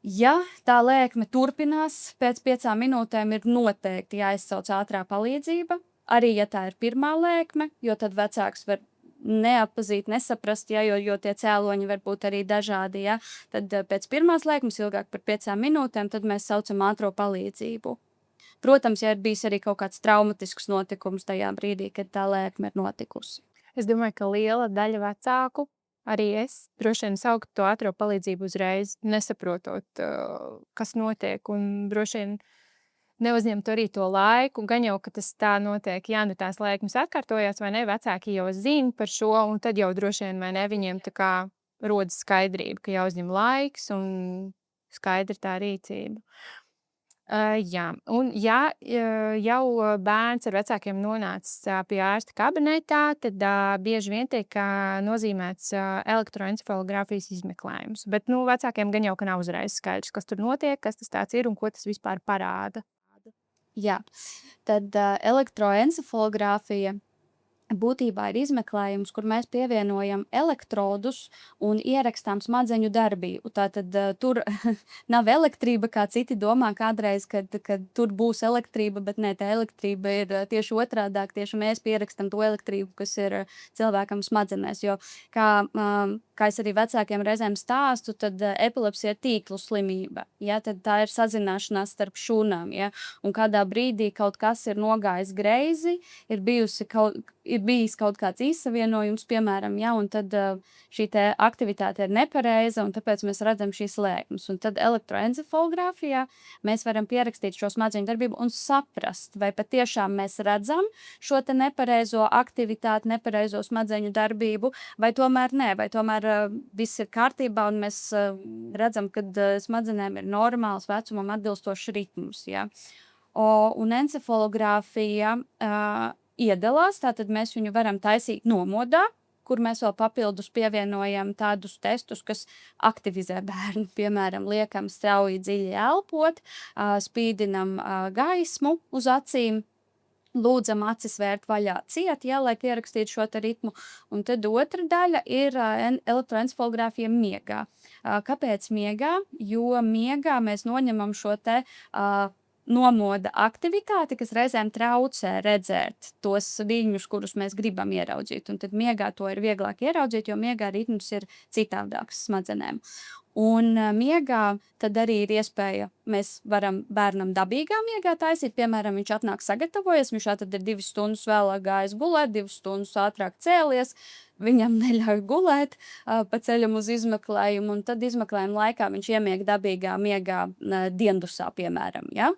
Speaker 3: Ja tā lēkme turpinās, pēc 5 minūtēm ir noteikti jāizsauc ātrā palīdzība, arī ja tā ir pirmā lēkme, jo tad vecāks var neatpazīt, nesaprast, ja, jo tie cēloņi var būt arī dažādi. Ja. Tad pēc pirmās lēkmes, ilgāk par 5 minūtēm, tad mēs saucam ātro palīdzību. Protams, ja ir bijis arī kaut kāds traumatisks notikums tajā brīdī, kad tā lēkme ir notikusi.
Speaker 1: Es domāju, ka liela daļa vecāku, arī es, droši vien sauktu to ātro palīdzību uzreiz, nesaprotot, kas notiek, un droši vien neuzņemt arī to laiku, gan jau, ka tas tā notiek, ja nu tās lēkmes atkārtojās, vai ne, vecāki jau zina par šo, un tad jau droši vien, vai ne, viņiem tā kā rodas skaidrība, ka jāuzņem laiks un skaidra tā rīcība. Jā, un ja jau bērns ar vecākiem nonācis pie ārsta kabinetā, tad bieži vien tiek nozīmēts elektroencefalogrāfijas izmeklējums. Bet, vecākiem gan jau, ka nav uzreiz skaidrs, kas tur notiek, kas tas tāds ir un ko tas vispār parāda.
Speaker 3: Jā, tad elektroencefalogrāfija būtībā ir izmeklējums, kur mēs pievienojam elektrodus un ierakstām smadzeņu darbību. Tātad tur nav elektrība, kā citi domā kādreiz, kad tur būs elektrība, bet nē, tā elektrība ir tieši otrādāk, tieši mēs pierakstam to elektrību, kas ir cilvēkam smadzenēs, jo kā es arī vecākiem reizēm stāstu, tad epilepsija ir tīklu slimība, ja, tad tā ir sazināšanās starp šūnām, ja, un kādā brīdī kaut kas ir nogājis greizi, ir bijis kaut kāds izsavienojums, piemēram, ja, un tad šī te aktivitāte ir nepareiza, un tāpēc mēs redzam šīs lēkmes. Un tad elektroencefalogrāfijā mēs varam pierakstīt šo smadzeņu darbību un saprast, vai patiešām mēs redzam šo te nepareizo aktivitāti, nepareizo smadzeņu darbību, vai tomēr nē, vai tomēr viss ir kārtībā, un mēs redzam, ka smadzenēm ir normāls vecumam atbilstošs ritms. Ja. Un encefalogrāfija iedalās, tātad mēs viņu varam taisīt nomodā, kur mēs vēl papildus pievienojam tādus testus, kas aktivizē bērnu. Piemēram, liekam strauji dziļi elpot, spīdinam gaismu uz acīm, lūdzam acis vērt vaļā ciet, ja, lai pierakstītu šo te ritmu. Un tad otra daļa ir elektroencefalogrāfija miegā. Kāpēc miegā? Jo miegā mēs noņemam šo te nomoda aktivitāti, kas reizēm traucē redzēt tos viļņus, kurus mēs gribam ieraudzīt. Un tad miegā to ir vieglāk ieraudzīt, jo miegā ritms ir citādāks smadzenēm. Un miegā tad arī ir iespēja, mēs varam bērnam dabīgā miegā taisīt, piemēram, viņš atnāk sagatavojies, viņš tad ir 2 stundas vēlāk gājis gulēt, 2 stundas ātrāk cēlies, viņam neļauj gulēt pa ceļam uz izmeklējumu, un tad izmeklējuma laikā viņš iemieg dabīgā miegā diendusā, piemēram. Ja?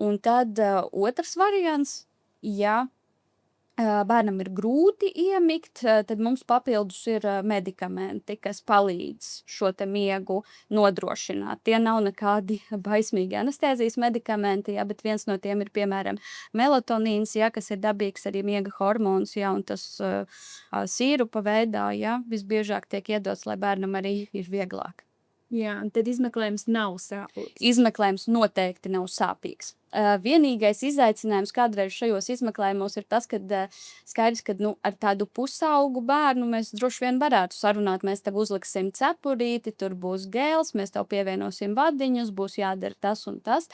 Speaker 3: Un tad otrs variants, ja bērnam ir grūti iemigt, tad mums papildus ir medikamenti, kas palīdz šo te miegu nodrošināt. Tie nav nekādi baismīgi anestēzijas medikamenti, ja, bet viens no tiem ir, piemēram, melatonīns, ja, kas ir dabīgs arī miega hormons, ja, un tas sīrupa veidā, ja, visbiežāk tiek iedots, lai bērnam arī ir vieglāk.
Speaker 1: Jā, un tad izmeklējums nav sāpīgs.
Speaker 3: Izmeklējums noteikti nav sāpīgs. Vienīgais izaicinājums kādreiz šajos izmeklējumos ir tas, ka skaidrs, ka ar tādu pusaugu bērnu mēs droši vien varētu sarunāt. Mēs tev uzliksim cepurīti, tur būs gēls, mēs tev pievienosim vadiņus, būs jādara tas un tas.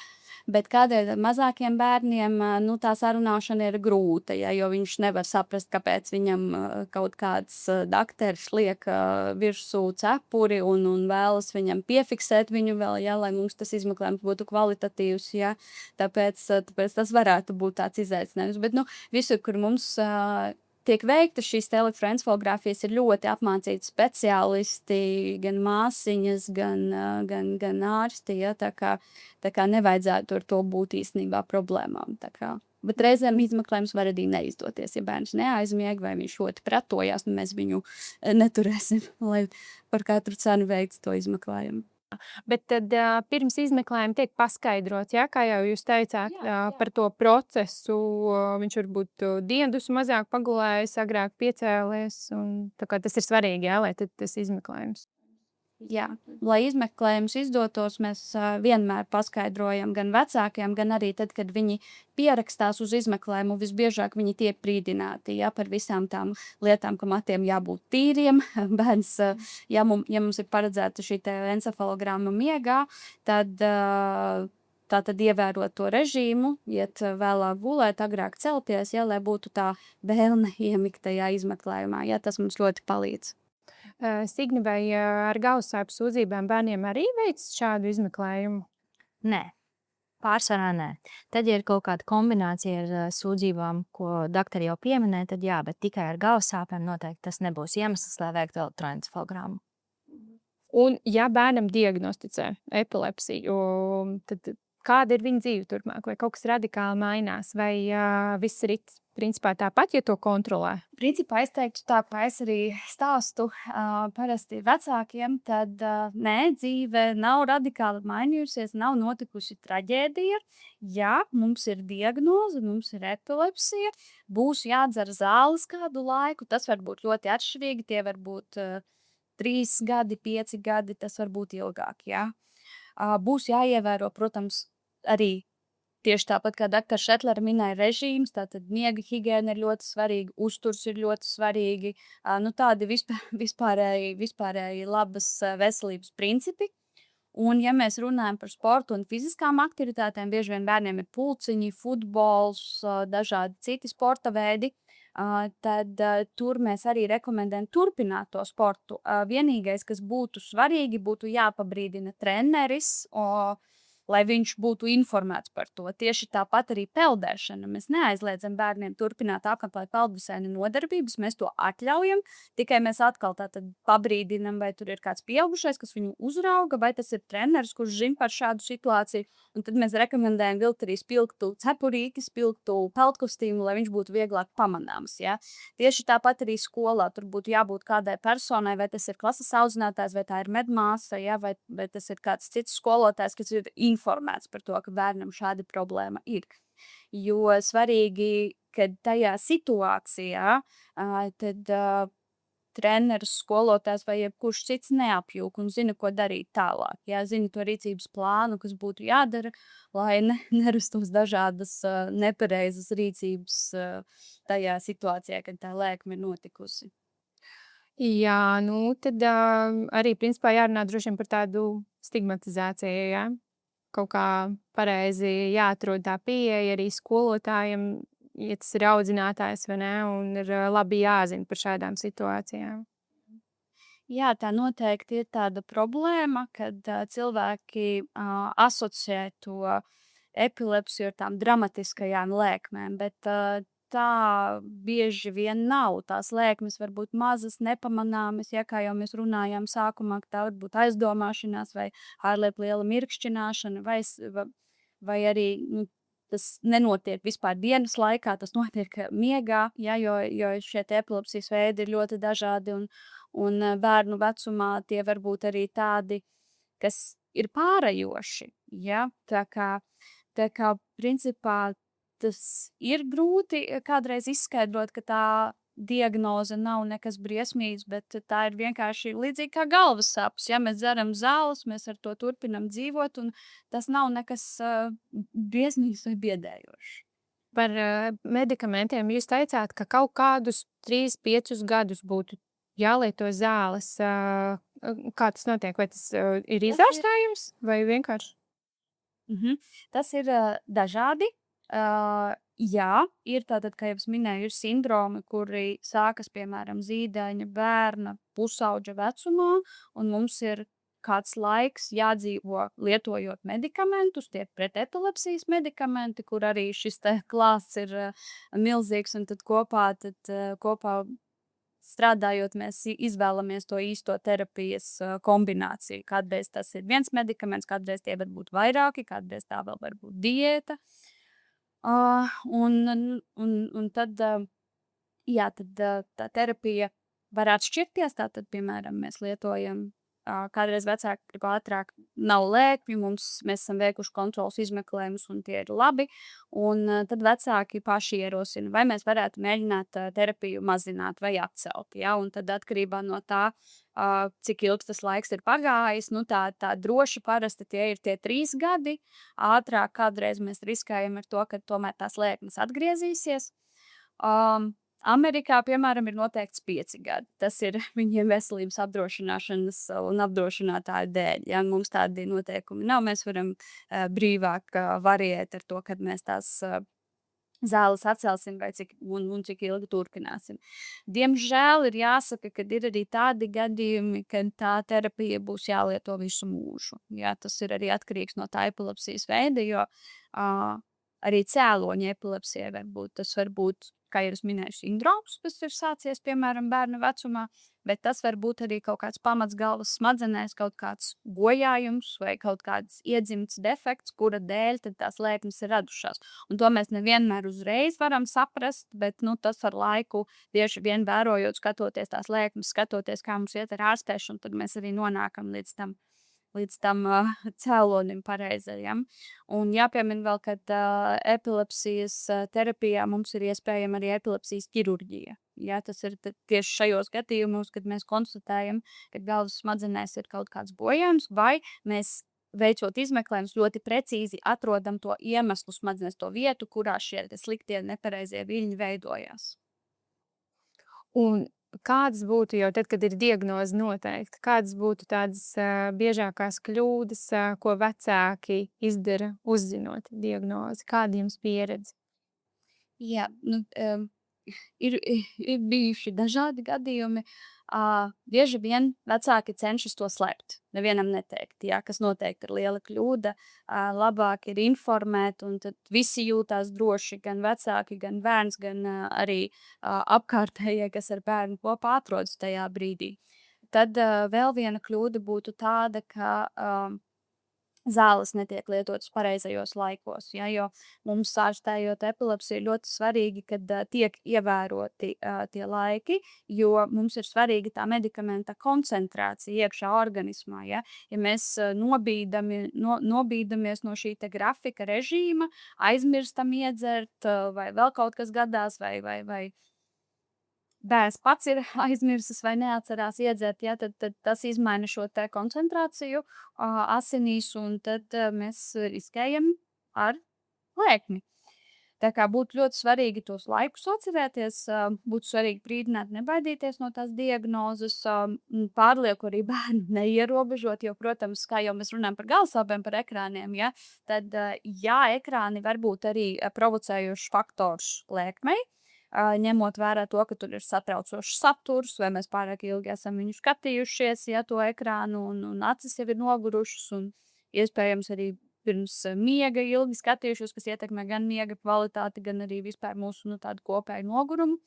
Speaker 3: Bet kādreiz ar mazākiem bērniem tā sarunāšana ir grūta, ja, jo viņš nevar saprast, kāpēc viņam kaut kāds dakteris liek virsū cepuri un vēlas viņam piefiksēt viņu vēl, ja, lai mums tas izmeklējums būtu kvalitatīvs. Ja. Tāpēc tas varētu būt tāds izaicinājums. Bet visur, kur mums tiek veikta šīs telefrensfogrāfijas, ir ļoti apmācīti speciālisti, gan māsiņas, gan ārsti. Ja, tā kā nevajadzētu ar to būt īstenībā problēmām. Bet reizēm izmeklējums var arī neizdoties. Ja bērns neaizmieg vai viņš ļoti pretojās, mēs viņu neturēsim, lai par katru cenu veiktu to izmeklējumu.
Speaker 1: Bet tad pirms izmeklējuma tiek paskaidrots, ja, kā jau jūs teicāt, par to procesu. Viņš varbūt dienas mazāk pagulējis, agrāk piecēlies. Tā kā tas ir svarīgi, ja, lai tas izmeklējums.
Speaker 3: Jā, lai izmeklējums izdotos, mēs vienmēr paskaidrojam gan vecākiem, gan arī tad, kad viņi pierakstās uz izmeklējumu, visbiežāk viņi tiek brīdināti, ja, par visām tām lietām, ka matiem jābūt tīriem. Bērns, ja mums ir paredzēta šī encefalogramma miegā, tad ievērot to režīmu, iet vēlāk gulēt, agrāk celties, ja, lai būtu tā vēlme iemigt tajā izmeklējumā. Ja, tas mums ļoti palīdz.
Speaker 1: Signi, vai ar gaussāpju sūdzībām bērniem arī veic šādu izmeklējumu?
Speaker 2: Nē, pārsvarā nē. Tad, ja ir kaut kāda kombinācija ar sūdzībām, ko doktori jau pieminēja, tad jā, bet tikai ar gaussāpēm noteikti tas nebūs iemesls, lai veiktu elektroencefalogrammu.
Speaker 1: Un, ja bērnam diagnosticē epilepsiju, tad kāda ir viņa dzīve turpmāk? Vai kaut kas radikāli mainās? Vai viss ir principā tāpat, ja to kontrolē?
Speaker 3: Principā es teiktu tā, kā es arī stāstu parasti vecākiem, tad nē, dzīve nav radikāli mainījusies, nav notikusi traģēdija. Jā, mums ir diagnoze, mums ir epilepsija, būs jādzer zāles kādu laiku, tas var būt ļoti atšķirīgi, tie var būt 3 gadi, 5 gadi, tas var būt ilgāk, jā. Būs jāievēro, protams, arī tieši tāpat, kā dr. Šetlere minēja, režīms, tātad miega higiēna ir ļoti svarīga, uzturs ir ļoti svarīgi, tādi vispārēji labas veselības principi. Un, ja mēs runājam par sportu un fiziskām aktivitātēm, bieži vien bērniem ir pulciņi, futbols, dažādi citi sporta veidi, tad tur mēs arī rekomendējam turpināt to sportu. Vienīgais, kas būtu svarīgi, būtu jāpabrīdina treneris, lai viņš būtu informēts par to. Tieši tāpat arī peldēšana. Mēs neaizliedzam bērniem turpināt apkārt peldbaseina nodarbības, mēs to atļaujam, tikai mēs atkal tātad pabrīdinam, vai tur ir kāds pieaugušais, kas viņu uzrauga, vai tas ir treneris, kurš zina par šādu situāciju, un tad mēs rekomendējam vilkt arī spilgtu cepurīti, spilgtu peldkostīmu, lai viņš būtu vieglāk pamanāms, ja. Tieši tāpat arī skolā, tur būtu jābūt kādai personai, vai tas ir klases audzinātājs, vai tā ir medmāsa, ja, vai tas ir kāds cits skolotājs, kas ir informēts par to, ka bērnam šāda problēma ir. Jo svarīgi, ka tajā situācijā tad treneris, skolotājs vai jebkurš cits neapjūk un zina, ko darīt tālāk. Jā, zina to rīcības plānu, kas būtu jādara, lai nerastos dažādas nepareizas rīcības tajā situācijā, kad tā lēkme ir notikusi.
Speaker 1: Jā, tad arī principā jārunā droši vien par tādu stigmatizāciju, jā? Kaut kā pareizi jāatrod tā pieeja arī skolotājiem, ja tas ir audzinātājs vai ne, un ir labi jāzina par šādām situācijām.
Speaker 3: Jā, tā noteikti ir tāda problēma, kad cilvēki asociē to epilepsiju ar tām dramatiskajām lēkmēm, bet tā bieži vien nav. Tās lēkmes var būt mazas, nepamanāmas, ja kā jau mēs runājām sākumā, ka tā var būt aizdomāšanās vai ārliet liela mirkšķināšana, vai arī tas nenotiek vispār dienas laikā, tas notiek miegā, ja, jo šie epilepsijas veidi ir ļoti dažādi un bērnu vecumā tie var būt arī tādi, kas ir pārējoši. Ja? Tā kā principā tas ir grūti kādreiz izskaidrot, ka tā diagnoze nav nekas briesmīgs, bet tā ir vienkārši līdzīgi kā galvas sāpes. Ja mēs dzeram zāles, mēs ar to turpinam dzīvot, un tas nav nekas briesmīgs vai biedējošs.
Speaker 1: Par medikamentiem jūs teicāt, ka kaut kādus 3-5 gadus būtu jālieto zāles. Kā tas notiek? Vai tas ir izārstējums vai vienkārši?
Speaker 3: Tas ir dažādi. Jā, ir tātad, kā jau es minēju, ir sindromi, kuri sākas, piemēram, zīdaiņa, bērna, pusauģa vecumā, un mums ir kāds laiks jādzīvo lietojot medikamentus, tie pret epilepsijas medikamenti, kur arī šis te klāsts ir milzīgs, un tad kopā strādājot, mēs izvēlamies to īsto terapijas kombināciju. Kādreiz tas ir viens medikaments, kādreiz tie var būt vairāki, kādreiz tā vēl var būt diēta. Un tad, tad tā terapija var atšķirties. Tātad, piemēram, mēs lietojam kādreiz vecāki grib ātrāk, nav lēkmi, mēs esam veikuši kontrolas izmeklējumus, un tie ir labi. Un tad vecāki paši ierosina, vai mēs varētu mēģināt terapiju mazināt vai atcelt. Ja? Un tad atkarībā no tā, cik ilgs tas laiks ir pagājis, tā droši parasti tie ir tie 3 gadi. Ātrāk kādreiz mēs riskējam ar to, ka tomēr tās lēkmes atgriezīsies. Amerikā, piemēram, ir noteikts 5 gadi. Tas ir viņiem veselības apdrošināšanas un apdrošinātāju dēļ. Ja mums tādi noteikumi nav, mēs varam brīvāk variēt ar to, kad mēs tās zāles atcelsim vai cik ilgi turpināsim. Diemžēl ir jāsaka, ka ir arī tādi gadījumi, kad tā terapija būs jālieto visu mūžu. Ja, tas ir arī atkarīgs no tā epilepsijas veida, jo arī cēloņa epilepsijai var būt. Tas var būt, kā jau es minēju, sindroms, kas ir sācies, piemēram, bērna vecumā, bet tas var būt arī kaut kāds pamats galvas smadzenēs, kaut kāds bojājums vai kaut kāds iedzimts defekts, kura dēļ tad tās lēkmes ir radušās. Un to mēs nevienmēr uzreiz varam saprast, bet tas ar laiku tieši vien vērojot, skatoties tās lēkmes, skatoties, kā mums iet ar ārstēšanu, tad mēs arī nonākam līdz tam cēlonim pareizajam. Un jāpiemina vēl, ka epilepsijas terapijā mums ir iespējama arī epilepsijas ķirurģija. Ja, tas ir tieši šajos gadījumos, kad mēs konstatējam, ka galvas smadzenēs ir kaut kāds bojājums, vai mēs veicot izmeklējumus ļoti precīzi atrodam to iemeslu smadzenēs, to vietu, kurā šie sliktie nepareizie viļņi veidojās.
Speaker 1: Un kādas būtu jau tad, kad ir diagnoze noteikta, kādas būtu tādas biežākās kļūdas, ko vecāki izdara uzzinot diagnozi? Kāda jums pieredze?
Speaker 3: Jā, ir bijuši dažādi gadījumi. Bieži vien vecāki cenšas to slēpt, nevienam neteikt, ja, kas noteikti ir liela kļūda. Labāk ir informēt, un tad visi jūtās droši, gan vecāki, gan bērns, gan arī apkārtējie, kas ar bērnu kopā atrodas tajā brīdī. Tad vēl viena kļūda būtu tāda, ka zāles netiek lietotas pareizajos laikos, ja, jo mums ārstējot epilepsiju ir ļoti svarīgi, kad tiek ievēroti tie laiki, jo mums ir svarīga tā medikamenta koncentrācija iekšā organismā. Ja, ja mēs nobīdamies no šī te grafika režīma, aizmirstam iedzert vai vēl kaut kas gadās, vai bērns pats ir aizmirsis vai neatcerās iedzert, ja, tad tas izmaina šo te koncentrāciju asinīs, un tad mēs riskējam ar lēkmi. Tā kā būtu ļoti svarīgi tos laikus atcerēties, būtu svarīgi brīdināt, nebaidīties no tās diagnozes, pārlieku arī bērnu neierobežot, jo, protams, kā jau mēs runājam par galvasāpēm, par ekrāniem, ja, tad ekrāni var būt arī provocējošs faktors lēkmei, ņemot vērā to, ka tur ir satraucošs saturs, vai mēs pārāk ilgi esam viņu skatījušies, ja to ekrānu, un acis jau ir nogurušas, un iespējams arī pirms miega ilgi skatījušies, kas ietekmē gan miega kvalitāti, gan arī vispār mūsu tādu kopēju nogurumu.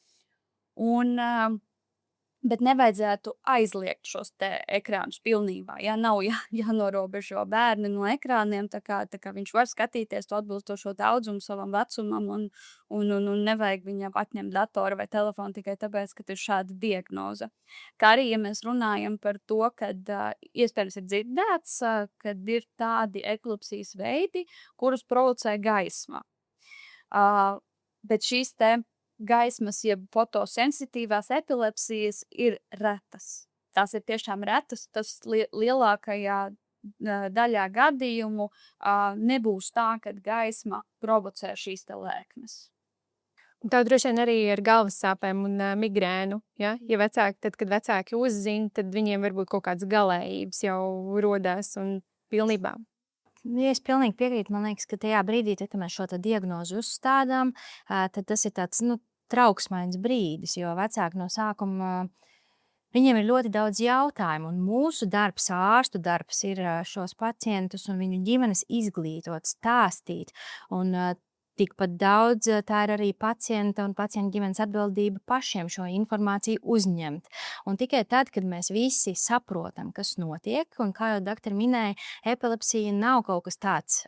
Speaker 3: Bet nevajadzētu aizliegt šos te ekrānus pilnībā. Ja nav jānorobežo bērni no ekrāniem, tā kā viņš var skatīties to atbilstošo daudzumu savam vecumam, un nevajag viņam atņemt datoru vai telefonu tikai tāpēc, ka ir šāda diagnoze. Kā arī, ja mēs runājam par to, kad iespējams ir dzirdēts, kad ir tādi epilepsijas veidi, kurus provocē gaisma. Bet šīs te gaismas, jeb fotosensitīvās epilepsijas ir retas. Tās ir tiešām retas, tas lielākajā daļā gadījumu nebūs tā, ka gaisma provocē šīs te lēkmes.
Speaker 1: Un tev droši vien arī ar galvas sāpēm un migrēnu, ja? Ja vecāki, tad, kad vecāki uzzina, tad viņiem varbūt kaut kādas galējības jau rodās un pilnībā.
Speaker 2: Ja es pilnīgi piekrītu, man liekas, ka tajā brīdī, kad mēs šo diagnozi uzstādām, tad tas ir tāds trauksmains brīdis, jo vecāki no sākuma viņiem ir ļoti daudz jautājumu, un mūsu darbs, ārstu darbs, ir šos pacientus un viņu ģimenes izglītot, stāstīt. Un tikpat daudz tā ir arī pacienta un pacienta ģimenes atbildība pašiem šo informāciju uzņemt. Un tikai tad, kad mēs visi saprotam, kas notiek, un kā jau doktori minēja, epilepsija nav kaut kas tāds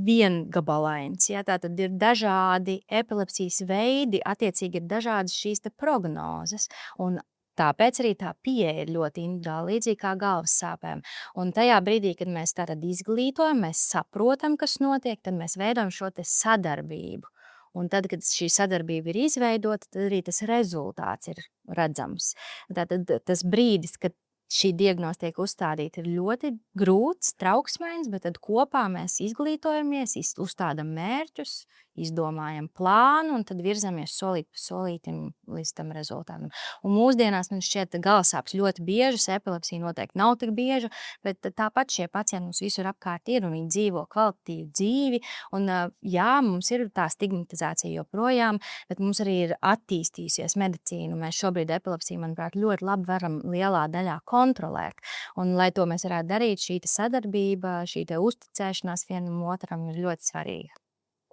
Speaker 2: viengabalains. Ja? Tātad ir dažādi epilepsijas veidi, attiecīgi ir dažādas šīs prognozes. Un tāpēc arī tā pieeja ir ļoti individuāla, līdzīgi kā galvas sāpēm. Un tajā brīdī, kad mēs tātad izglītojam, mēs saprotam, kas notiek, tad mēs veidojam šo sadarbību. Un tad, kad šī sadarbība ir izveidota, tad arī tas rezultāts ir redzams. Tātad tas brīdis, kad šī diagnoze tiek uzstādīta, ir ļoti grūts, trauksmains, bet tad kopā mēs izglītojamies, uzstādām mērķus, izdomājam plānu un tad virzamies solīt pa solītim līdz tam rezultātam. Un mūsdienās man šķiet, ka galvasāpes ļoti biežas, epilepsija noteikti nav tik bieža, bet tāpat šie pacienti mums visur apkārt ir un viņi dzīvo kvalitatīvu dzīvi. Un jā, mums ir tā stigmatizācija joprojām, bet mums arī ir attīstījusies medicīna. Mēs šobrīd epilepsiju, manuprāt, ļoti labi varam lielā daļā kontrolēt. Un, lai to mēs varētu darīt, šī sadarbība, šī uzticēšanās vienam otram ir ļoti svarīga.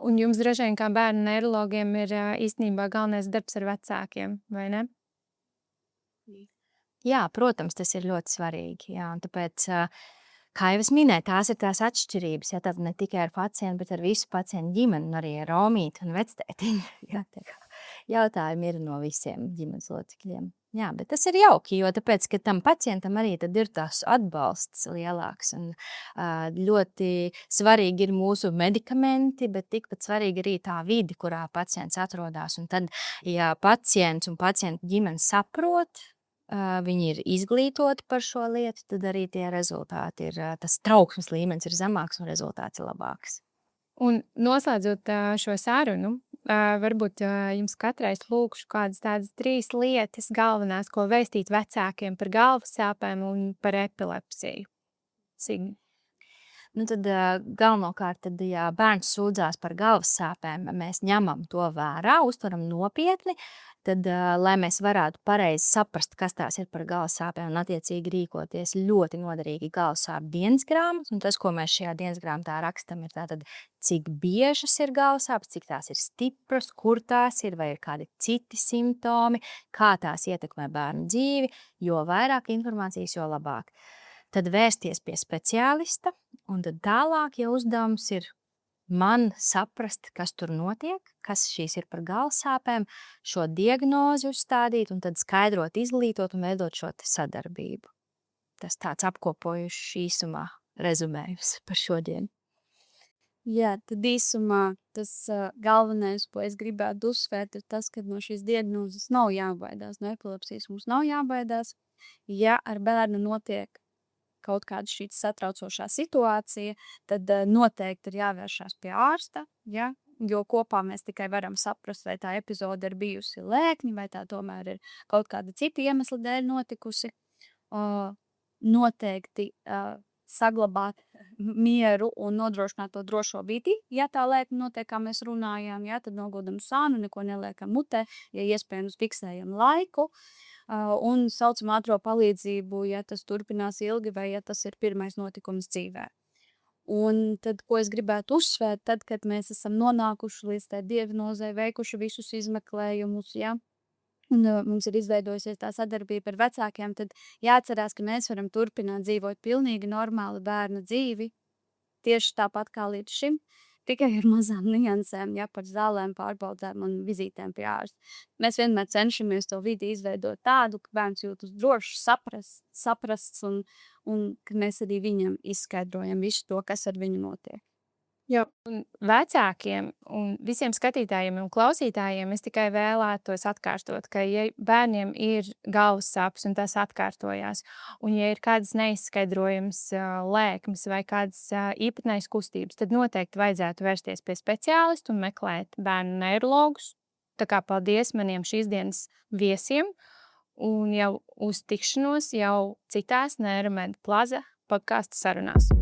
Speaker 1: Un jums droši vien kā bērnu neirologiem ir īstenībā galvenais darbs ar vecākiem, vai ne?
Speaker 2: Jā, protams, tas ir ļoti svarīgi. Jā, un tāpēc, kā jau es minēju, tās ir tās atšķirības. Jā, tad ne tikai ar pacientu, bet ar visu pacientu ģimeni, un arī ar omīti un vectētiņu. Jā, jautājumi ir no visiem ģimenes locekļiem. Jā, bet tas ir jauki, jo tāpēc, ka tam pacientam arī tad ir tās atbalsts lielāks. Un, ļoti svarīgi ir mūsu medikamenti, bet tikpat svarīgi arī tā vidi, kurā pacients atrodas. Un tad, ja pacients un pacienta ģimene saprot, viņi ir izglītoti par šo lietu, tad arī tie rezultāti ir, tas trauksmes līmenis ir zemāks un rezultāts ir labāks.
Speaker 1: Un noslēdzot šo sarunu, varbūt jums katrai lūkšu kādas tādas 3 lietas galvenās, ko vēstīt vecākiem par galvas sāpēm un par epilepsiju. Signi.
Speaker 2: Tad galvenokārt, ja bērns sūdzās par galvas sāpēm, mēs ņemam to vērā, uztveram nopietni, tad, lai mēs varētu pareizi saprast, kas tās ir par galvas sāpēm un attiecīgi rīkoties, ļoti noderīgi galvas sāpju dienas grāmatas. Un tas, ko mēs šajā dienas grāmatā rakstam, ir tātad, cik biežas ir galvas sāpes, cik tās ir stipras, kur tās ir, vai ir kādi citi simptomi, kā tās ietekmē bērnu dzīvi. Jo vairāk informācijas, jo labāk. Tad vērsties pie speciālista, un tad tālāk jau uzdevums ir man saprast, kas tur notiek, kas šīs ir par galvas sāpēm, šo diagnozi uzstādīt un tad skaidrot, izglītot un veidot šo sadarbību. Tas tāds apkopojušs īsumā rezumējums par šodienu.
Speaker 3: Jā, tad īsumā tas galvenais, ko es gribētu uzsvērt, ir tas, ka no šīs diagnozes nav jābaidās, no epilepsijas mums nav jābaidās. Ja ar bērnu notiek kaut kāda šī satraucošā situācija, tad noteikti ir jāvēršās pie ārsta, ja? Jo kopā mēs tikai varam saprast, vai tā epizode ir bijusi lēkņa, vai tā tomēr ir kaut kāda cita iemesla dēļ notikusi. Noteikti saglabāt mieru un nodrošināt to drošo vidi. Ja tā lēkņa notiek, kā mēs runājām, ja, tad noguldam sānu, neko neliekam mutē, ja iespējams fiksējam laiku. Un saucam ātro palīdzību, ja tas turpinās ilgi vai ja tas ir pirmais notikums dzīvē. Un tad, ko es gribētu uzsvērt, tad, kad mēs esam nonākuši līdz tai diagnozei, veikuši visus izmeklējumus, ja, un mums ir izveidojusies tā sadarbība ar vecākiem, tad jāatcerās, ka mēs varam turpināt dzīvot pilnīgi normālu bērna dzīvi, tieši tāpat kā līdz šim. Tikai ar mazām niansēm, ja, par zālēm, pārbaudēm un vizītēm pie ārsta. Mēs vienmēr cenšamies to vidi izveidot tādu, ka bērns jūtas drošs, saprasts un ka mēs arī viņam izskaidrojam visu to, kas ar viņu notiek.
Speaker 1: Jo, un vecākiem un visiem skatītājiem un klausītājiem es tikai vēlētos atkārtot, ka, ja bērniem ir galvas sāpes un tas atkārtojās, un ja ir kādas neizskaidrojamas lēkmes vai kādas īpatnējas kustības, tad noteikti vajadzētu vērsties pie speciālistu un meklēt bērnu neirologus. Tā kā paldies maniem šīs dienas viesiem un jau uz tikšanos jau citās Neiromed Plaza podkāstu sarunās.